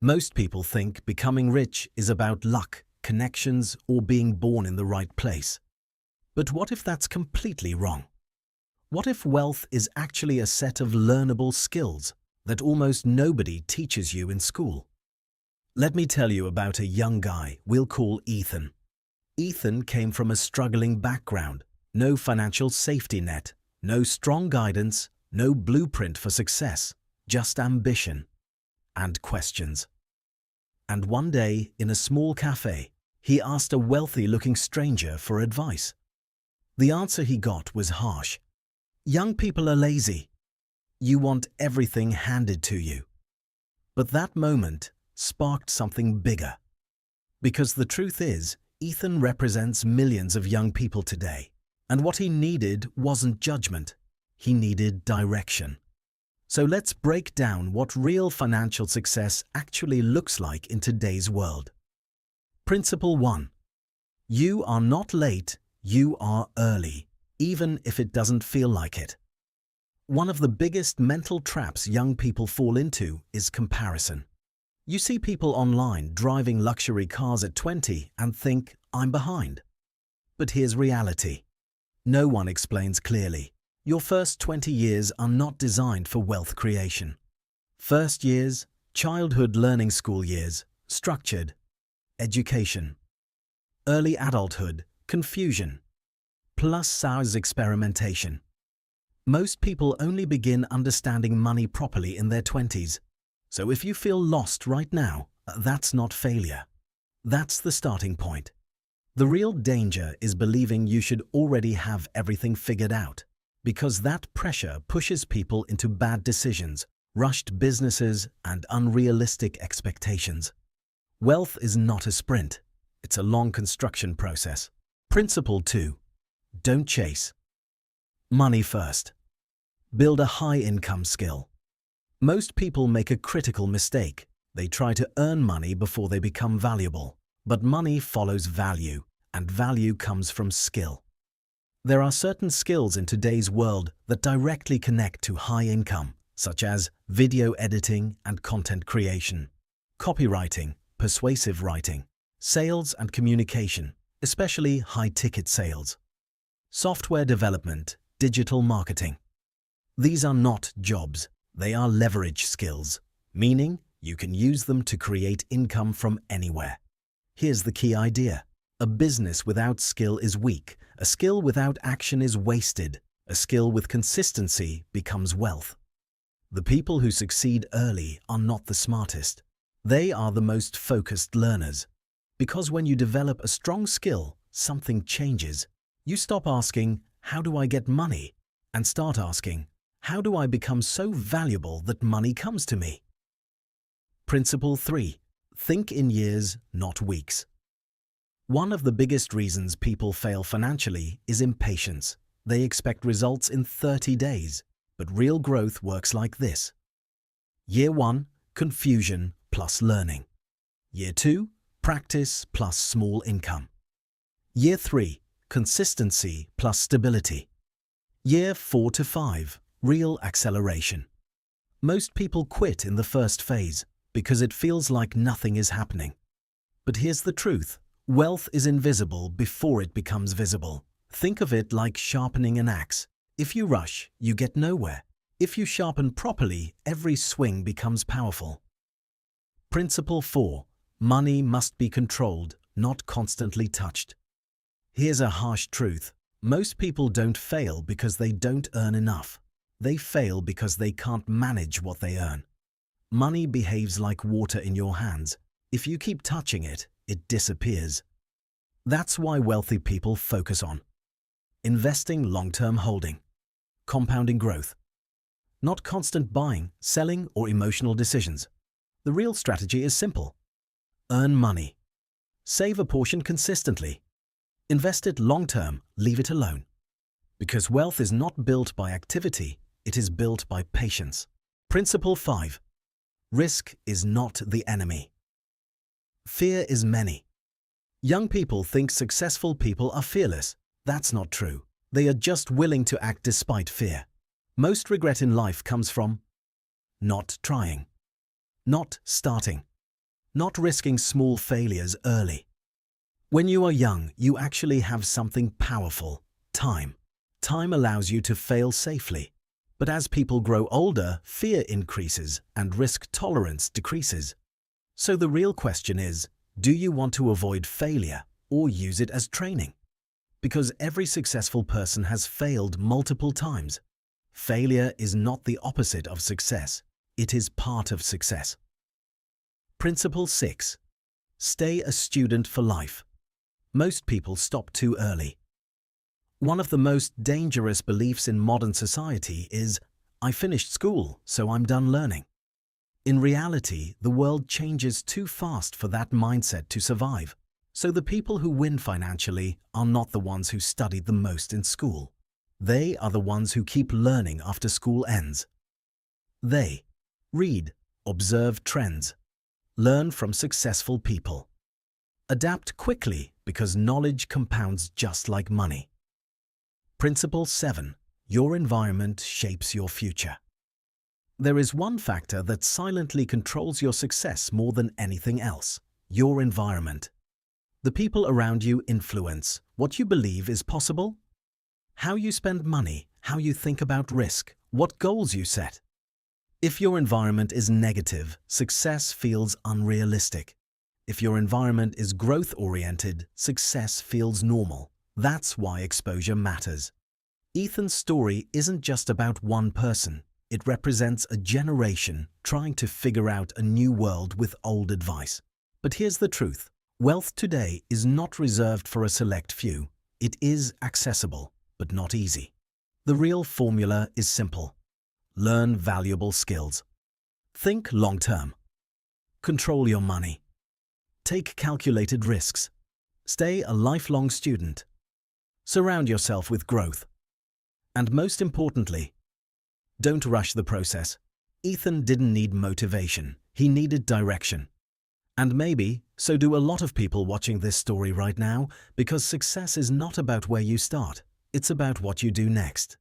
Most people think becoming rich is about luck, connections, or being born in the right place. But what if that's completely wrong? What if wealth is actually a set of learnable skills that almost nobody teaches you in school? Let me tell you about a young guy we'll call Ethan. Ethan came from a struggling background, no financial safety net, no strong guidance, no blueprint for success, just ambition and questions. And one day, in a small cafe, he asked a wealthy-looking stranger for advice. The answer he got was harsh. "Young people are lazy. You want everything handed to you." But that moment sparked something bigger. Because the truth is, Ethan represents millions of young people today. And what he needed wasn't judgment. He needed direction. So let's break down what real financial success actually looks like in today's world. Principle 1. You are not late, you are early, even if it doesn't feel like it. One of the biggest mental traps young people fall into is comparison. You see people online driving luxury cars at 20 and think, "I'm behind." But here's reality. No one explains clearly. Your first 20 years are not designed for wealth creation. First years, childhood learning school years, structured. Education. Early adulthood, confusion. Plus-size experimentation. Most people only begin understanding money properly in their 20s. So if you feel lost right now, that's not failure. That's the starting point. The real danger is believing you should already have everything figured out, because that pressure pushes people into bad decisions, rushed businesses, and unrealistic expectations. Wealth is not a sprint. It's a long construction process. Principle 2. Don't chase. Money first. Build a high-income skill. Most people make a critical mistake. They try to earn money before they become valuable. But money follows value, and value comes from skill. There are certain skills in today's world that directly connect to high income, such as video editing and content creation, copywriting, persuasive writing, sales and communication, especially high-ticket sales, software development, digital marketing. These are not jobs. They are leverage skills, meaning you can use them to create income from anywhere. Here's the key idea. A business without skill is weak. A skill without action is wasted. A skill with consistency becomes wealth. The people who succeed early are not the smartest. They are the most focused learners. Because when you develop a strong skill, something changes. You stop asking, "How do I get money?" and start asking, "How do I become so valuable that money comes to me?" Principle 3. Think in years, not weeks. One of the biggest reasons people fail financially is impatience. They expect results in 30 days, but real growth works like this. Year 1, confusion plus learning. Year 2, practice plus small income. Year 3, consistency plus stability. Year 4 to 5, real acceleration. Most people quit in the first phase because it feels like nothing is happening. But here's the truth. Wealth is invisible before it becomes visible. Think of it like sharpening an axe. If you rush, you get nowhere. If you sharpen properly, every swing becomes powerful. Principle 4. Money must be controlled, not constantly touched. Here's a harsh truth. Most people don't fail because they don't earn enough. They fail because they can't manage what they earn. Money behaves like water in your hands. If you keep touching it, it disappears. That's why wealthy people focus on investing, long-term holding, compounding growth, not constant buying, selling, or emotional decisions. The real strategy is simple. Earn money. Save a portion consistently. Invest it long-term, leave it alone. Because wealth is not built by activity, it is built by patience. Principle 5. Risk is not the enemy. Fear is many. Young people think successful people are fearless. That's not true. They are just willing to act despite fear. Most regret in life comes from not trying, not starting, not risking small failures early. When you are young, you actually have something powerful: time. Time allows you to fail safely. But as people grow older, fear increases and risk tolerance decreases. So the real question is, do you want to avoid failure or use it as training? Because every successful person has failed multiple times. Failure is not the opposite of success. It is part of success. Principle 6. Stay a student for life. Most people stop too early. One of the most dangerous beliefs in modern society is, "I finished school, so I'm done learning." In reality, the world changes too fast for that mindset to survive. So the people who win financially are not the ones who studied the most in school. They are the ones who keep learning after school ends. They read, observe trends, learn from successful people. Adapt quickly because knowledge compounds just like money. Principle 7. Your environment shapes your future. There is one factor that silently controls your success more than anything else: your environment. The people around you influence what you believe is possible, how you spend money, how you think about risk, what goals you set. If your environment is negative, success feels unrealistic. If your environment is growth-oriented, success feels normal. That's why exposure matters. Ethan's story isn't just about one person. It represents a generation trying to figure out a new world with old advice. But here's the truth. Wealth today is not reserved for a select few. It is accessible, but not easy. The real formula is simple. Learn valuable skills. Think long-term. Control your money. Take calculated risks. Stay a lifelong student. Surround yourself with growth. And most importantly, don't rush the process. Ethan didn't need motivation. He needed direction. And maybe, so do a lot of people watching this story right now, because success is not about where you start. It's about what you do next.